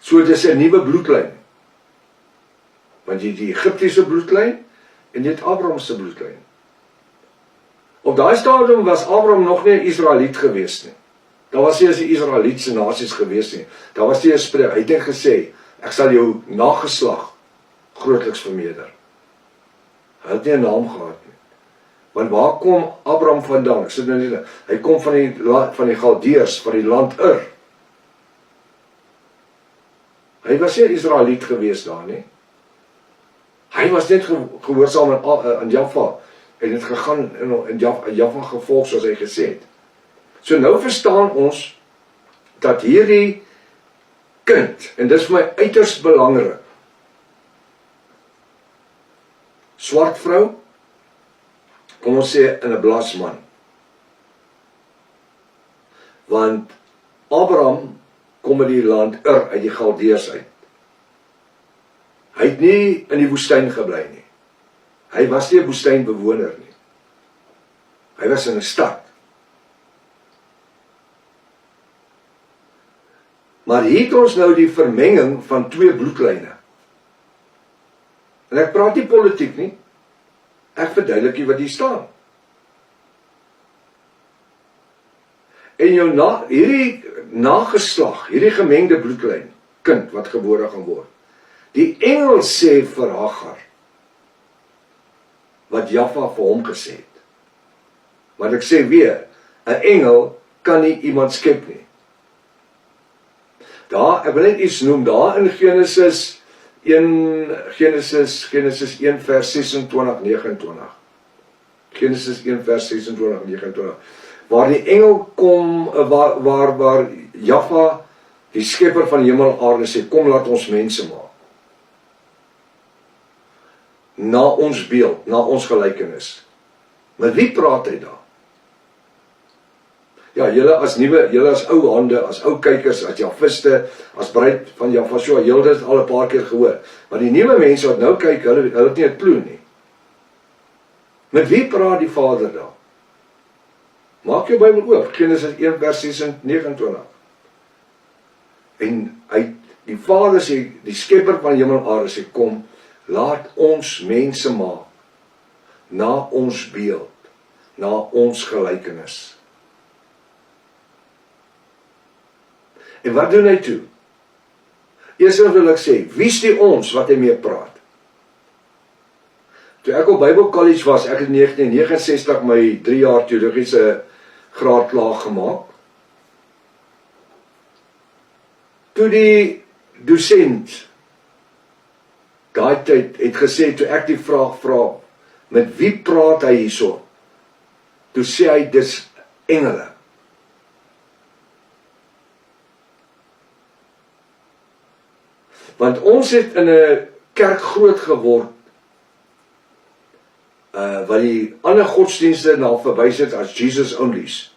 So dit is 'n nuwe bloedlyn. Want jy het die Egiptiese bloedlyn en jy het Abraham se bloedlyn. Op daai stadium was Abraham nog nie 'n Israeliet gewees nie. Daar was nie as die Israelietse nasies gewees nie. Daar was nie 'n spreek. Hy het net gesê, ek sal jou nageslag grootliks vermeerder. Hy het nie 'n naam gehad nie. Want waar kom Abraham vandaan? Ek sê nou nie, hy kom van die Galdeërs, van die land Ur. Hy was nie 'n Israeliet gewees daar nie. Hy was net gehoorsaam aan Jaffa en het gegaan in Jaffa gevolg soos hy gesê het. So nou verstaan ons dat hierdie kind, en dis vir my uiters belangrik, swart vrou, kom ons sê in 'n blasman. Want Abraham kom uit die land Ur, uit die Galdeërs uit. Hy het nie in die woestyn gebly nie. Hy was nie 'n woestynbewoner nie. Hy was in 'n stad. Maar hier het ons nou die vermenging van twee bloedlyne. En ek praat nie politiek nie. Ek verduidelik wat hier staan. En jou hierdie nageslag, hierdie gemengde bloedlyn, kind wat gebore gaan word. Die engel sê vir Hagar, wat Jaffa vir hom gesê het. Want ek sê weer, 'n engel kan nie iemand skep nie. Daar, ek wil net iets noem, daar in Genesis 1 vers 26, 29. Genesis 1 vers 26, 29. Waar die engel kom, waar Jaffa, die skepper van hemel en aarde, sê, kom laat ons mense maak. Na ons beeld, na ons gelykenis. Met wie praat hy daar? Ja, julle as ou hande, as ou kykers, as Jafiste, as bruid van Jaffa, so, julle het al 'n paar keer gehoor. Maar die nuwe mense wat nou kyk, hulle het nie 'n klou nie. Met wie praat die Vader daar? Maak jou Bybel oop, Genesis 1 vers 29. En die Vader sê, die skepper van hemel en aarde sê, kom, laat ons mense maak, na ons beeld, na ons gelykenis. En wat doen hy toe? Eers wil ek sê, wie is die ons wat hy mee praat? Toe ek op Bible College was, ek het in 1969 my 3 jaar teologiese graad klaar gemaak. Toe die dosent daai tyd het gesê, toe ek die vraag vra, met wie praat hy hierso? Toe sê hy, dis engele. Want ons het in 'n kerk groot geword, wat die ander godsdienste na verwys het as Jesus onlys.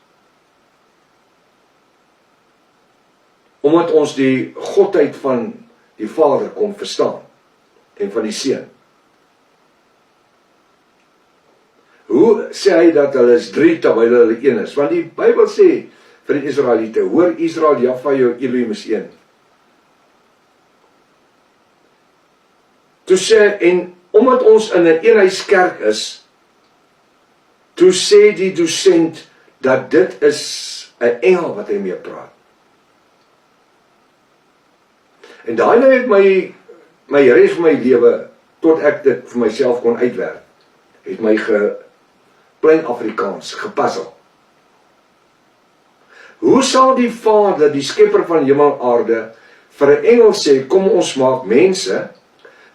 Omdat ons die godheid van die Vader kon verstaan, en van die Seun. Hoe sê hy dat hulle is 3 terwyl hulle 1 is? Want die Bybel sê vir die Israeliete, hoor Israel, Jaffa jou Elohim is 1. Toe sê, en omdat ons in 'n eenheidskerk is, toe sê die dosent dat dit is 'n engel wat hy mee praat. En daai nou het my res van my lewe, tot ek dit vir myself kon uitwerk, het my plain Afrikaans gepuzzle. Hoe sal die Vader, die skepper van hemel en aarde, vir 'n engel sê, kom ons maak mense,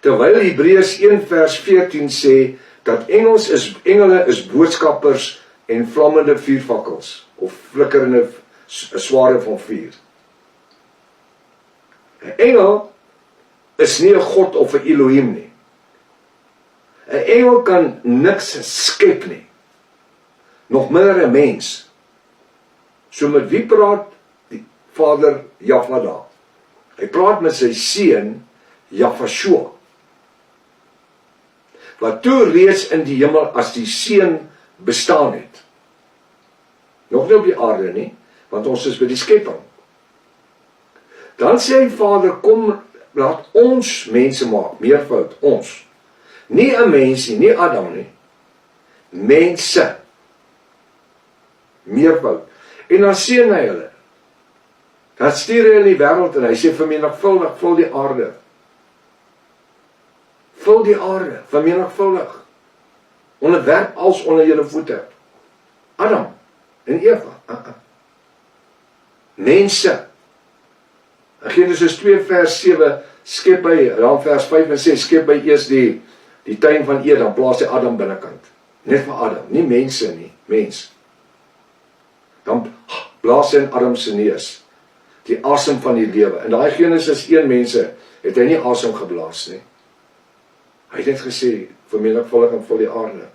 terwyl Hebreërs 1 vers 14 sê, dat engele is boodskappers en vlammende vuurvakkels, of flikkerende sware van vuur. 'n Engel is nie 'n God of 'n Elohim nie. 'n Engel kan niks skep nie, nog minder 'n mens. So met wie praat die Vader Jaffa daar? Hy praat met sy seun Jafashua, wat toe reeds in die hemel as die seun bestaan het. Nog nie op die aarde nie, want ons is by die skepping. Dan sê die Vader, kom, laat ons mense maak, meervoud, ons. Nie 'n mensie, nie Adam nie. Mense. Meervoud. En dan seën hy hulle. Dan stuur hy in die wêreld en hy sê vermenigvuldig, vul die aarde. Vul die aarde, vermenigvuldig. Onderwerp als onder julle voete. Adam en Eva. Mense. In Genesis 2 vers 7 skep hy, dan vers 5 en 6 skep hy eers die tuin van Eden, dan plaas hy Adam binnekant. Net vir Adam, nie mense nie, mens. Dan blaas hy in Adam se neus die asem van die lewe. In daai Genesis 1 mense het hy nie asem geblaas nie. Hy het net gesê, vermenigvuldig en vul die aarde.